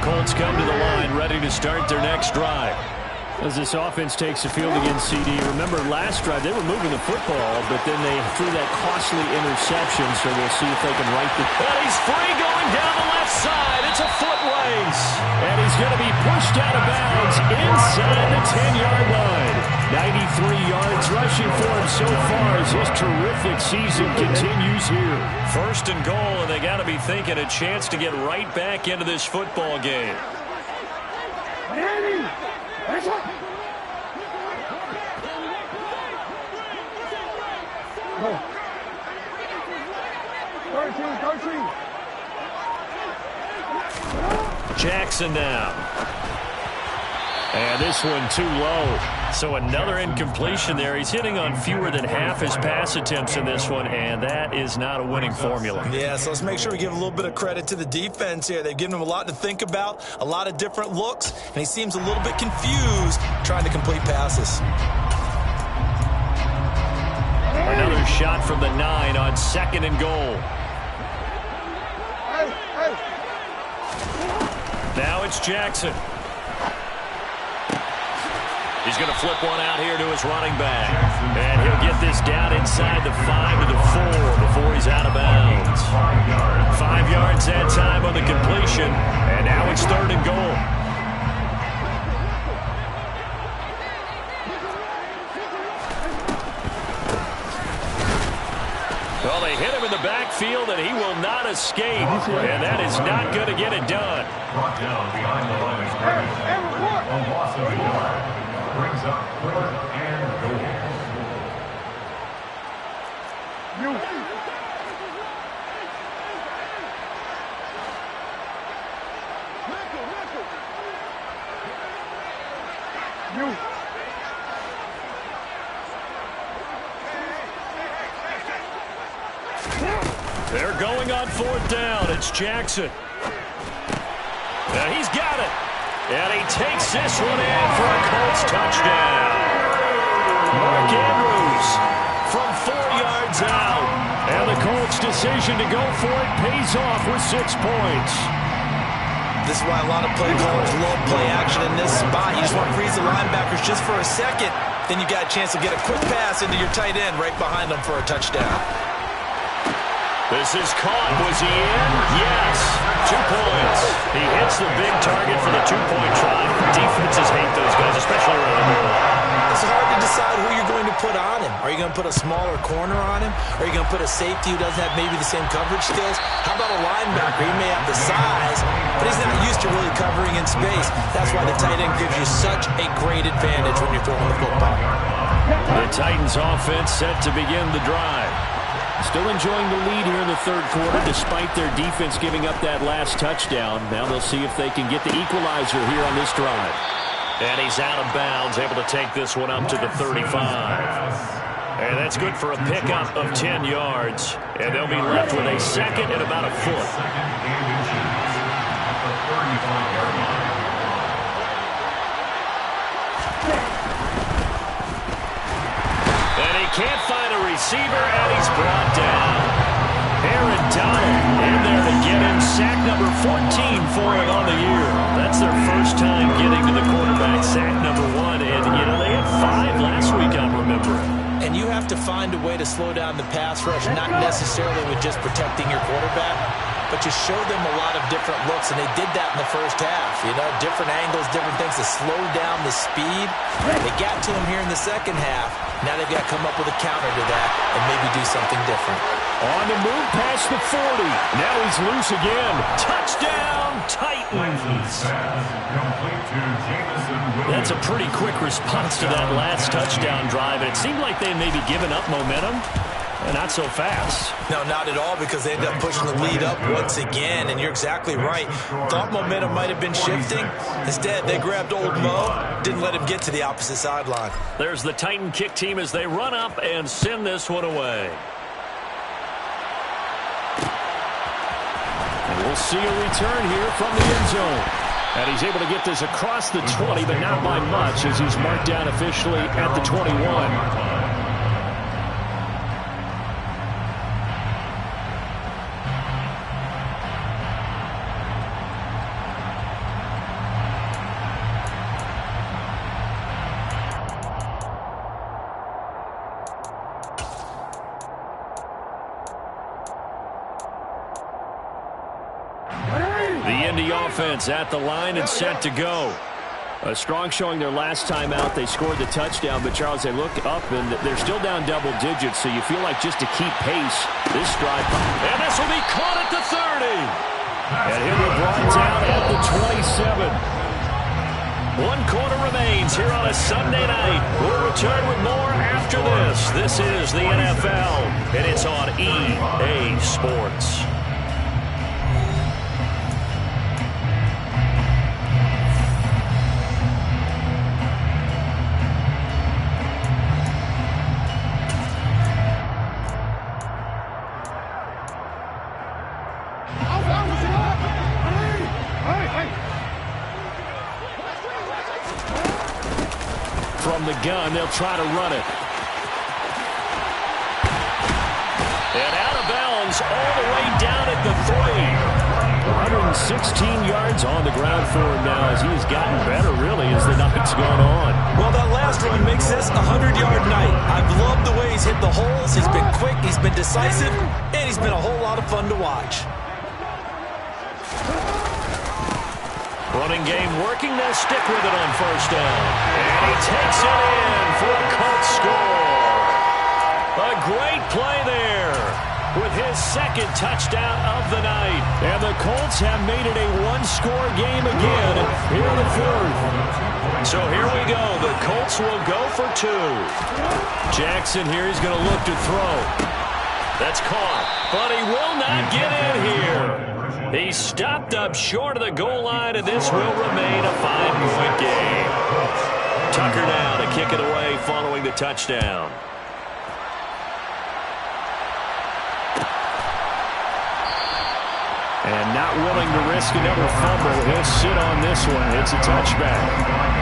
Colts come to the line, ready to start their next drive. As this offense takes the field against CD, remember last drive they were moving the football, but then they threw that costly interception, so we'll see if they can right the... And he's free going down the left side. It's a foot race. And he's going to be pushed out of bounds inside the 10-yard line. 93 yards rushing for him so far as his terrific season continues here. First and goal, and they got to be thinking a chance to get right back into this football game. Jackson now. And this one too low. So another incompletion there. He's hitting on fewer than half his pass attempts in this one, and that is not a winning formula. Yeah, so let's make sure we give a little bit of credit to the defense here. They've given him a lot to think about, a lot of different looks, and he seems a little bit confused trying to complete passes. Another shot from the 9 on 2nd and goal. Now it's Jackson. He's going to flip one out here to his running back. And he'll get this down inside the 5 to the 4 before he's out of bounds. 5 yards that time on the completion. And now it's 3rd and goal. Well, they hit him in the backfield, and he will not escape. And that is not going to get it done. Brought down behind the line of scrimmage. A loss of a yard. Brings up 4th and goal. They're going on 4th down. It's Jackson. Now he's got it. And he takes this one in for a Colts touchdown. Mark Andrews from 4 yards out. And the Colts' decision to go for it pays off with 6 points. This is why a lot of play callers love play action in this spot. You just want to freeze the linebackers just for a second. Then you got a chance to get a quick pass into your tight end right behind them for a touchdown. This is caught. Was he in? Yes. 2 points. He hits the big target for the 2-point try. Defenses hate those guys, especially around the goal. It's hard to decide who you're going to put on him. Are you going to put a smaller corner on him? Are you going to put a safety who doesn't have maybe the same coverage skills? How about a linebacker? He may have the size, but he's not used to really covering in space. That's why the tight end gives you such a great advantage when you're throwing the football. The Titans offense set to begin the drive. Still enjoying the lead here in the 3rd quarter despite their defense giving up that last touchdown. Now they'll see if they can get the equalizer here on this drive. And he's out of bounds, able to take this one up to the 35. And that's good for a pickup of 10 yards. And they'll be left with a 2nd and about a foot. Can't find a receiver, and he's brought down. Aaron Donald in there to get him. Sack number 14 for him on the year. That's their first time getting to the quarterback. Sack number 1. And, you know, they had 5 last week, I'm remembering. And you have to find a way to slow down the pass rush, not necessarily with just protecting your quarterback, but you show them a lot of different looks, and they did that in the first half. You know, different angles, different things to slow down the speed. They got to him here in the second half. Now they've got to come up with a counter to that and maybe do something different. On the move past the 40. Now he's loose again. Touchdown, Titans. That's a pretty quick response to that last touchdown drive. And it seemed like they had maybe given up momentum. Not so fast. No, not at all, because they ended up pushing the lead up once again, and you're exactly right. Thought momentum might have been shifting. Instead, they grabbed old Mo, didn't let him get to the opposite sideline. There's the Titan kick team as they run up and send this one away. And we'll see a return here from the end zone. And he's able to get this across the 20, but not by much, as he's marked down officially at the 21. The Indy offense at the line and set to go. A strong showing their last time out. They scored the touchdown, but Charles, they look up and they're still down double digits, so you feel like just to keep pace, this drive. And this will be caught at the 30. And he'll be brought down at the 27. 1 quarter remains here on a Sunday night. We'll return with more after this. This is the NFL, and it's on EA Sports. From the gun, they'll try to run it. And out of bounds all the way down at the 3. 116 yards on the ground for him now as he has gotten better, really, as the night's gone on. Well, that last run makes this a 100-yard night. I've loved the way he's hit the holes. He's been quick, he's been decisive, and he's been a whole lot of fun to watch. Running game working. They'll stick with it on first down. And he takes it in for a Colts score. A great play there with his second touchdown of the night. And the Colts have made it a one-score game again here in the fourth. So here we go. The Colts will go for 2. Jackson here, he's going to look to throw. That's caught, but he will not get in here. He stopped up short of the goal line, and this will remain a 5-point game. Tucker now to kick it away following the touchdown. And not willing to risk another fumble. He'll sit on this one. It's a touchback.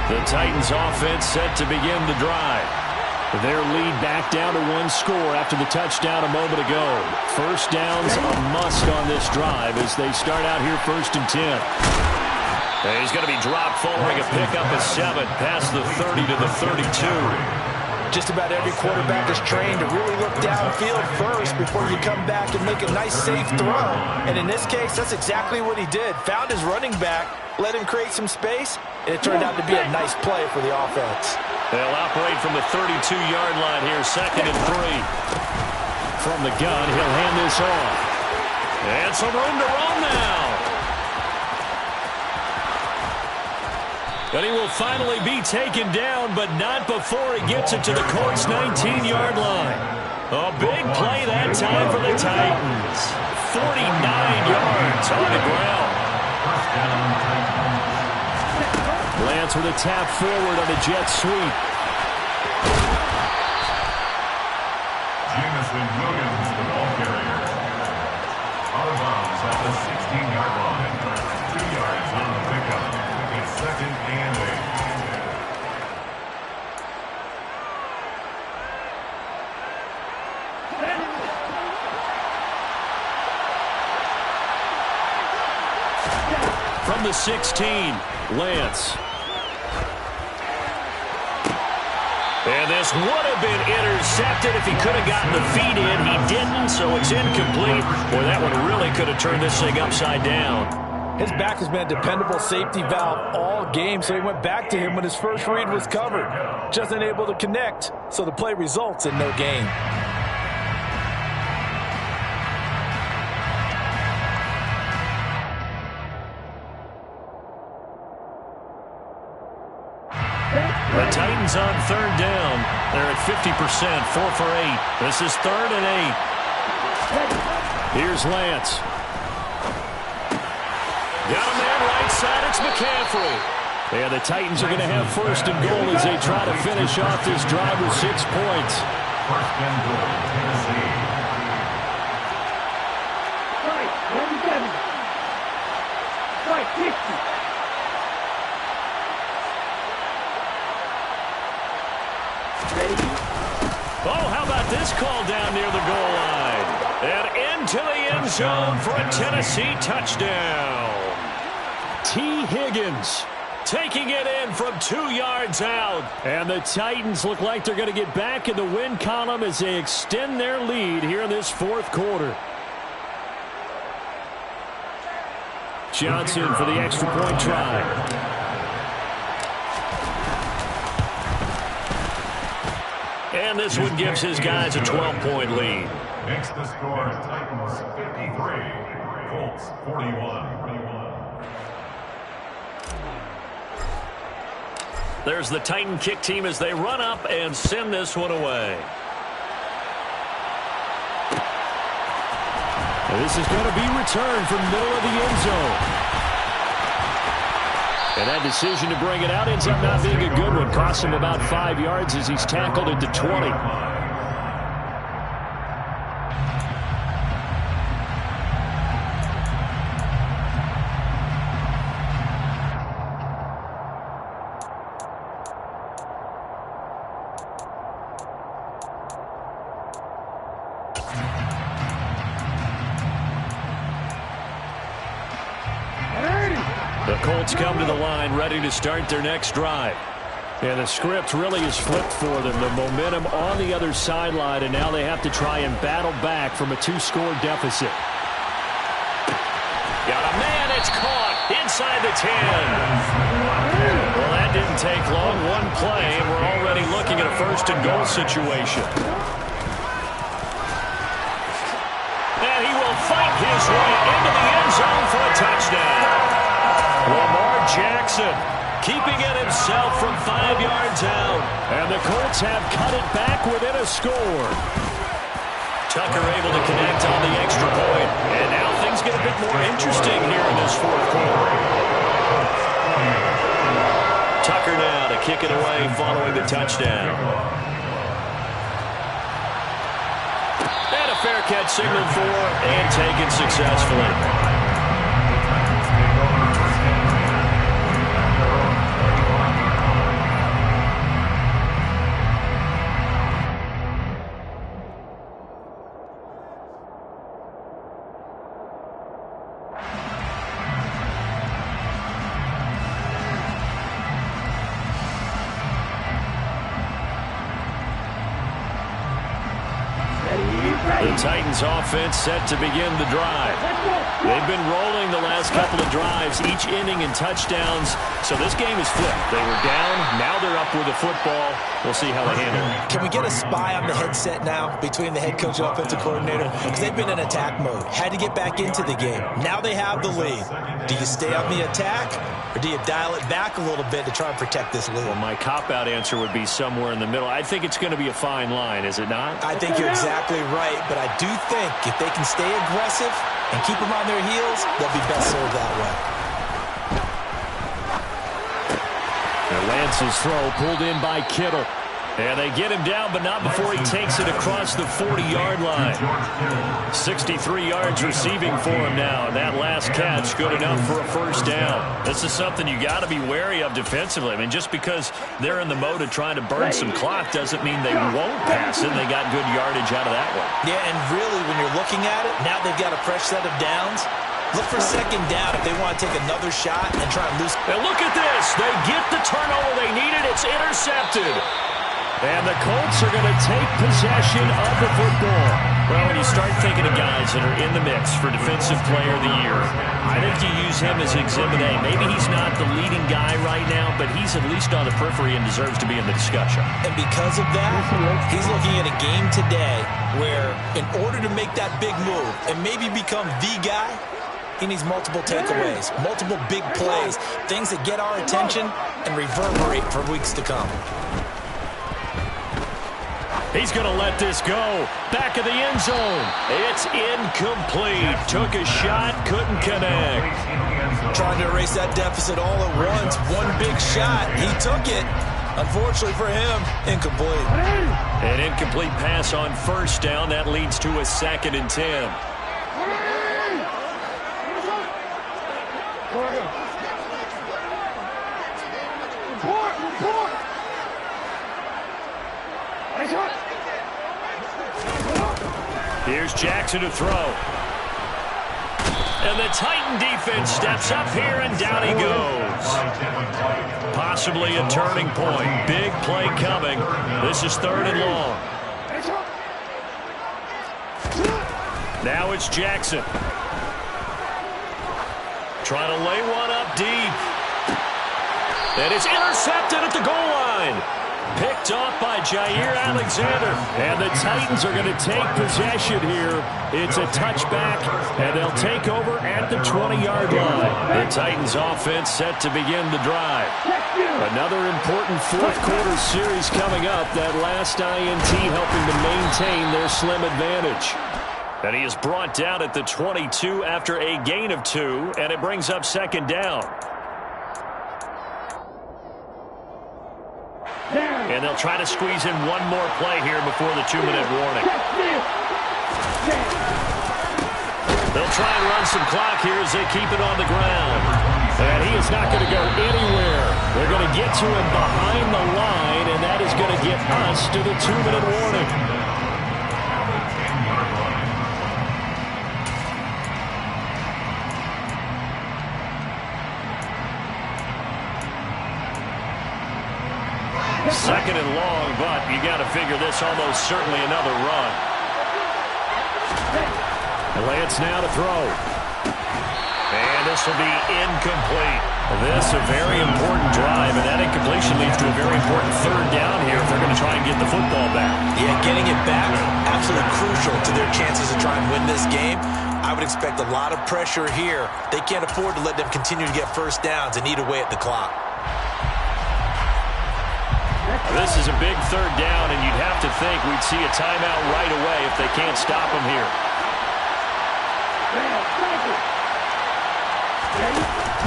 The Titans offense set to begin the drive. Their lead back down to 1 score after the touchdown a moment ago. First down's a must on this drive as they start out here 1st and 10. And he's going to be dropped following a pickup at 7 past the 30 to the 32. Just about every quarterback is trained to really look downfield first before you come back and make a nice, safe throw. And in this case, that's exactly what he did. Found his running back, let him create some space, and it turned out to be a nice play for the offense. They'll operate from the 32-yard line here, 2nd and 3. From the gun, he'll hand this off. And some room to run now. But he will finally be taken down, but not before he gets it to the Colts' 19-yard line. A big play that time for the Titans. 49 yards on the ground. Lance with a tap forward on the jet sweep. Jamison Williams, the ball carrier. Out of bounds at the 16-yard line. 2 yards on the pickup. It's 2nd and 8. From the 16, Lance. And this would have been intercepted if he could have gotten the feet in. He didn't, so it's incomplete. Boy, that one really could have turned this thing upside down. His back has been a dependable safety valve all game, so he went back to him when his first read was covered. Just unable to connect, so the play results in no gain. The Titans on 3rd down. They're at 50%, 4 for 8. This is 3rd and 8. Here's Lance. Got a man right side. It's McCaffrey. Yeah, the Titans are going to have 1st and goal as they try to finish off this drive with 6 points. 1st and goal, Tennessee. Oh, how about this call down near the goal line? And into the end end zone for a Tennessee touchdown. T. Higgins taking it in from 2 yards out. And the Titans look like they're going to get back in the win column as they extend their lead here in this fourth quarter. Johnson for the extra point try. And this one gives his guys a 12-point lead. Makes the score Titans 53, Colts 41. There's the Titan kick team as they run up and send this one away. And this is going to be returned from middle of the end zone. And that decision to bring it out ends up not being a good one. Costs him about 5 yards as he's tackled at the 20. The Colts come to the line ready to start their next drive. And the script really is flipped for them. The momentum on the other sideline, and now they have to try and battle back from a 2-score deficit. Got a man, it's caught inside the 10. Well, that didn't take long. One play, and we're already looking at a first-and-goal situation. And he will fight his way into the end zone for a touchdown. Lamar Jackson keeping it himself from 5 yards out. And the Colts have cut it back within a score. Tucker able to connect on the extra point. And now things get a bit more interesting here in this fourth quarter. Tucker now to kick it away following the touchdown. And a fair catch signaled for and taken successfully. The Titans offense set to begin the drive. They've been rolling the last couple of drives, each ending in touchdowns. So this game is flipped. They were down, now they're up with the football. We'll see how they handle it. Can we get a spy on the headset now between the head coach and offensive coordinator? Because they've been in attack mode. Had to get back into the game. Now they have the lead. Do you stay on the attack, or do you dial it back a little bit to try and protect this lead? Well, my cop-out answer would be somewhere in the middle. I think it's going to be a fine line, is it not? I think you're exactly right, but I do think if they can stay aggressive and keep them on their heels, they'll be best served that way. And Lance's throw pulled in by Kittle. And they get him down, but not before he takes it across the 40-yard line. 63 yards receiving for him now. And that last catch, good enough for a first down. This is something you got to be wary of defensively. I mean, just because they're in the mode of trying to burn some clock doesn't mean they won't pass it. And they got good yardage out of that one. Yeah, and really, when you're looking at it, now they've got a fresh set of downs. Look for second down if they want to take another shot and try and lose. And look at this. They get the turnover they needed. It's intercepted. And the Colts are going to take possession of the football. Well, when you start thinking of guys that are in the mix for Defensive Player of the Year, I think you use him as Exhibit A. Maybe he's not the leading guy right now, but he's at least on the periphery and deserves to be in the discussion. And because of that, he's looking at a game today where in order to make that big move and maybe become the guy, he needs multiple takeaways, multiple big plays, things that get our attention and reverberate for weeks to come. He's going to let this go. Back of the end zone. It's incomplete. Took a shot, couldn't connect. Trying to erase that deficit all at once. One big shot. He took it. Unfortunately for him, incomplete. An incomplete pass on first down. That leads to a 2nd and 10. Here's Jackson to throw. And the Titan defense steps up here, and down he goes. Possibly a turning point. Big play coming. This is 3rd and long. Now it's Jackson. Trying to lay one up deep. And it's intercepted at the goal line. Picked off by Jair Alexander. And the Titans are going to take possession here. It's a touchback, and they'll take over at the 20-yard line. The Titans offense set to begin the drive. Another important fourth-quarter series coming up. That last INT helping to maintain their slim advantage. And he is brought down at the 22 after a gain of 2, and it brings up 2nd down. And they'll try to squeeze in one more play here before the 2-minute warning. They'll try and run some clock here as they keep it on the ground. And he is not going to go anywhere. They're going to get to him behind the line, and that is going to get us to the 2-minute warning. Second and long, but you got to figure this almost certainly another run. Lance now to throw. And this will be incomplete. This a very important drive, and that incompletion leads to a very important 3rd down here if they're going to try and get the football back. Yeah, getting it back, absolutely crucial to their chances to try and win this game. I would expect a lot of pressure here. They can't afford to let them continue to get 1st downs and eat away at the clock. This is a big 3rd down, and you'd have to think we'd see a timeout right away if they can't stop him here.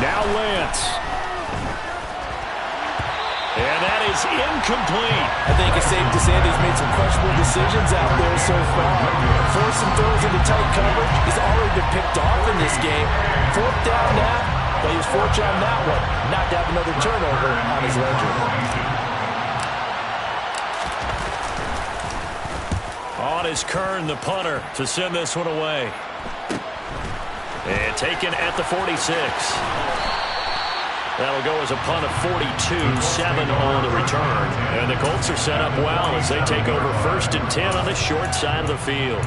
Now Lance. And that is incomplete. I think it's safe to say that he's made some questionable decisions out there so far. Forcing throws into tight coverage. He's already been picked off in this game. 4th down now, but he was fortunate on that one not to have another turnover on his ledger. On is Kern, the punter, to send this one away. And taken at the 46. That'll go as a punt of 42, 7 on the return. And the Colts are set up well as they take over 1st and 10 on the short side of the field.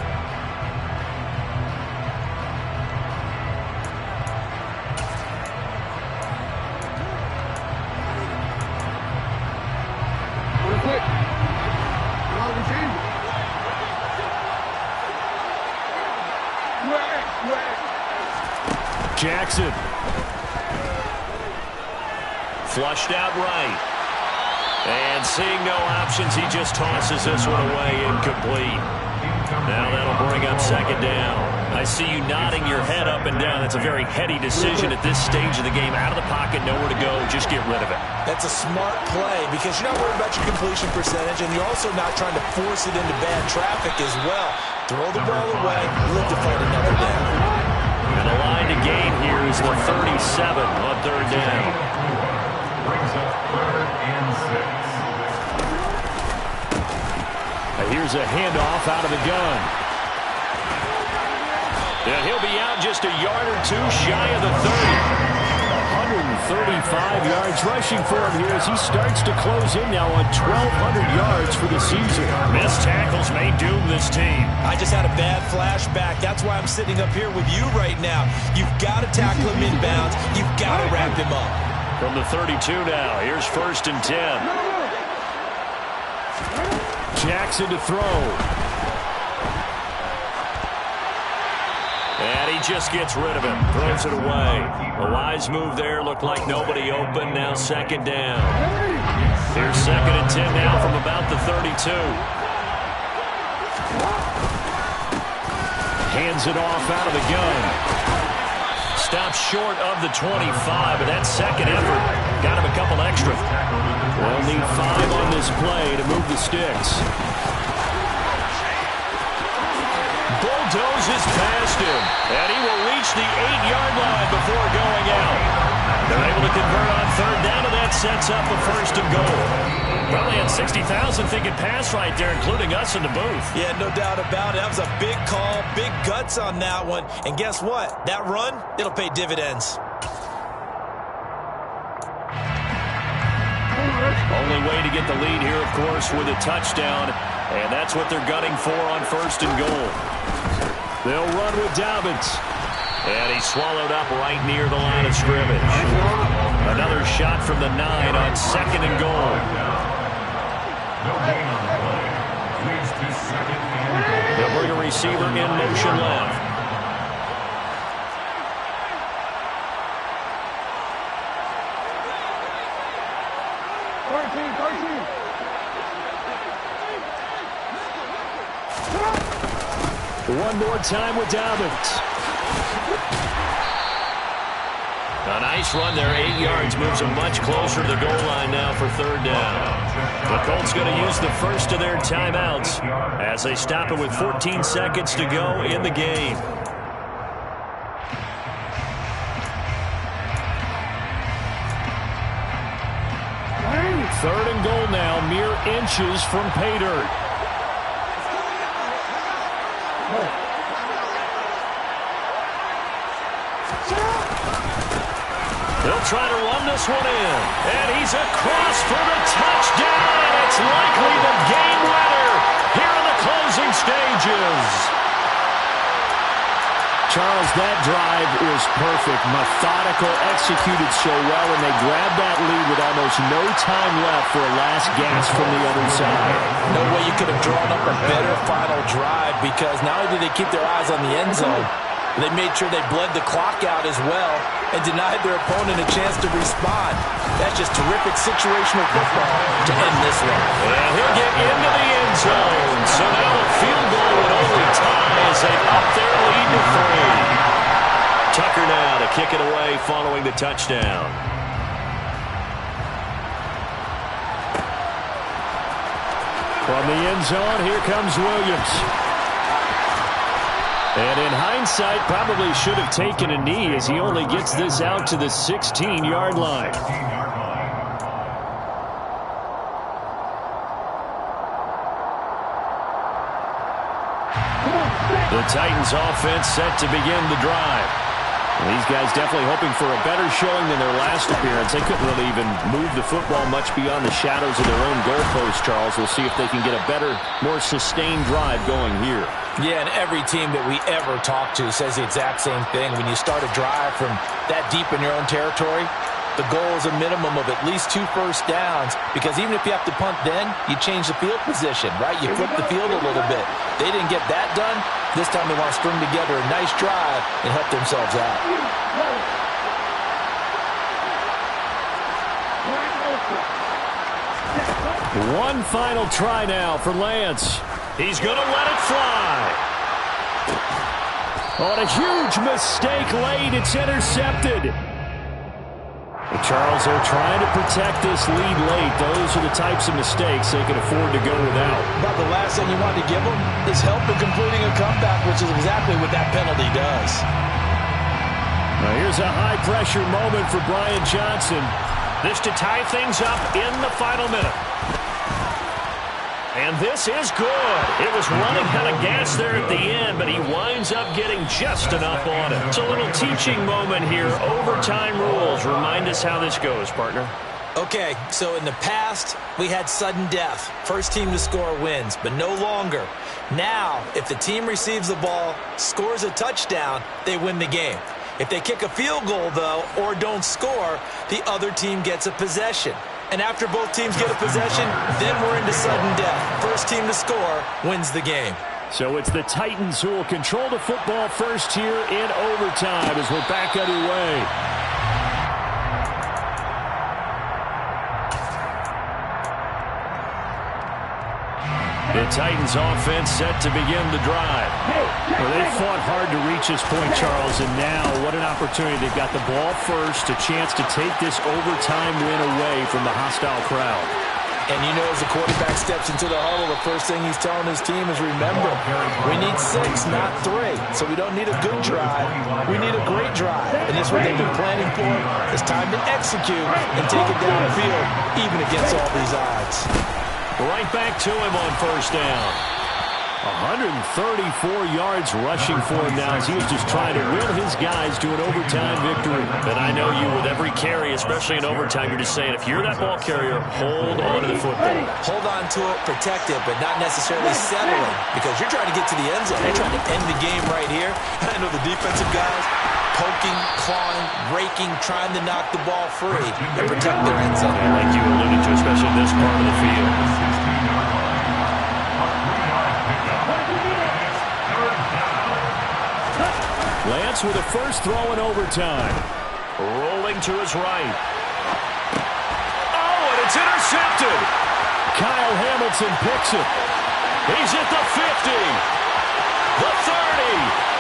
Jackson. Flushed out right. And seeing no options, he just tosses this one away, incomplete. Now that'll bring up 2nd down. I see you nodding your head up and down. That's a very heady decision at this stage of the game. Out of the pocket, nowhere to go, just get rid of it. That's a smart play because you're not worried about your completion percentage, and you're also not trying to force it into bad traffic as well. Throw the ball away, live to fight another down. And the line to gain here is the 37 on 3rd down. Brings up 3rd and 6. Here's a handoff out of the gun. And he'll be out just a yard or 2 shy of the 30. 135 yards rushing for him here as he starts to close in now on 1,200 yards for the season. Missed tackles may doom this team. I just had a bad flashback. That's why I'm sitting up here with you right now. You've got to tackle him inbounds. You've got to wrap him up. From the 32 now, here's 1st and 10. Jackson to throw. And he just gets rid of it. Throws it away. A wise move there. Looked like nobody open. Now 2nd down. Here's 2nd and 10 now from about the 32. Hands it off out of the gun. Stops short of the 25, but that 2nd effort got him a couple extra. They'll need 5 on this play to move the sticks. Bulldozes past him, and he will reach the 8-yard line before going out. They're able to convert on third down, and that sets up a first and goal. Probably had 60,000 thinking pass right there, including us in the booth. Yeah, no doubt about it. That was a big call, big guts on that one. And guess what? That run, it'll pay dividends. Only way to get the lead here, of course, with a touchdown. And that's what they're gunning for on first and goal. They'll run with Dobbins. And he's swallowed up right near the line of scrimmage. Another shot from the 9 on second and goal. No gain on the play. Leads to second and goal. They'll bring a receiver in motion left. One more time with Dobbins. A nice run there, 8 yards, moves them much closer to the goal line now for third down. The Colts going to use the first of their timeouts as they stop it with 14 seconds to go in the game. Third and goal now, mere inches from pay dirt. They'll try to run this one in. And he's across for the touchdown. And it's likely the game winner here in the closing stages. Charles, that drive was perfect. Methodical, executed so well, and they grabbed that lead with almost no time left for a last gasp from the other side. No way you could have drawn up a better final drive, because not only did they keep their eyes on the end zone, they made sure they bled the clock out as well and denied their opponent a chance to respond. That's just terrific situational football to end this one. And he'll get into the end zone. So now a field goal would only tie as they up their lead to 3. Tucker now to kick it away following the touchdown. From the end zone, here comes Williams. And in hindsight, probably should have taken a knee as he only gets this out to the 16-yard line. The Titans offense set to begin the drive. And these guys definitely hoping for a better showing than their last appearance. They couldn't really even move the football much beyond the shadows of their own goalpost, Charles. We'll see if they can get a better, more sustained drive going here. Yeah, and every team that we ever talk to says the exact same thing. When you start a drive from that deep in your own territory, the goal is a minimum of at least 2 first downs, because even if you have to punt then, you change the field position, right? You flip the field a little bit. They didn't get that done. This time they want to string together a nice drive and help themselves out. One final try now for Lance. He's going to let it fly. On a huge mistake late, it's intercepted. Charles, they're trying to protect this lead late. Those are the types of mistakes they can afford to go without. About the last thing you want to give them is help in completing a comeback, which is exactly what that penalty does. Now here's a high-pressure moment for Brian Johnson. This to tie things up in the final minute. And this is good. It was running out of gas there at the end, but he winds up getting just enough on it. It's a little teaching moment here. Overtime rules. Remind us how this goes, partner. Okay, so in the past, we had sudden death. First team to score wins, but no longer. Now, if the team receives the ball, scores a touchdown, they win the game. If they kick a field goal, though, or don't score, the other team gets a possession. And after both teams get a possession, then we're into sudden death. First team to score wins the game. So it's the Titans who will control the football first here in overtime as we're back underway. The Titans offense set to begin the drive. Well, they fought hard to reach this point, Charles, and now what an opportunity. They've got the ball first, a chance to take this overtime win away from the hostile crowd. And you know, as the quarterback steps into the huddle, the first thing he's telling his team is, remember, we need 6, not 3. So we don't need a good drive. We need a great drive. And this is what they've been planning for. It's time to execute and take it downfield, even against all these odds. Right back to him on first down. 134 yards rushing for him now as he was just trying to will his guys to an overtime victory. And I know you, with every carry, especially in overtime, you're just saying, if you're that ball carrier, hold on to the football. Hold on to it, protect it, but not necessarily settling, because you're trying to get to the end zone. You're trying to end the game right here. And I know the defensive guys poking, clawing, raking, trying to knock the ball free and protect their end zone. And like you alluded to, especially this part of the field. Lance with a first throw in overtime. Rolling to his right. Oh, and it's intercepted. Kyle Hamilton picks it. He's at the 50, the 30,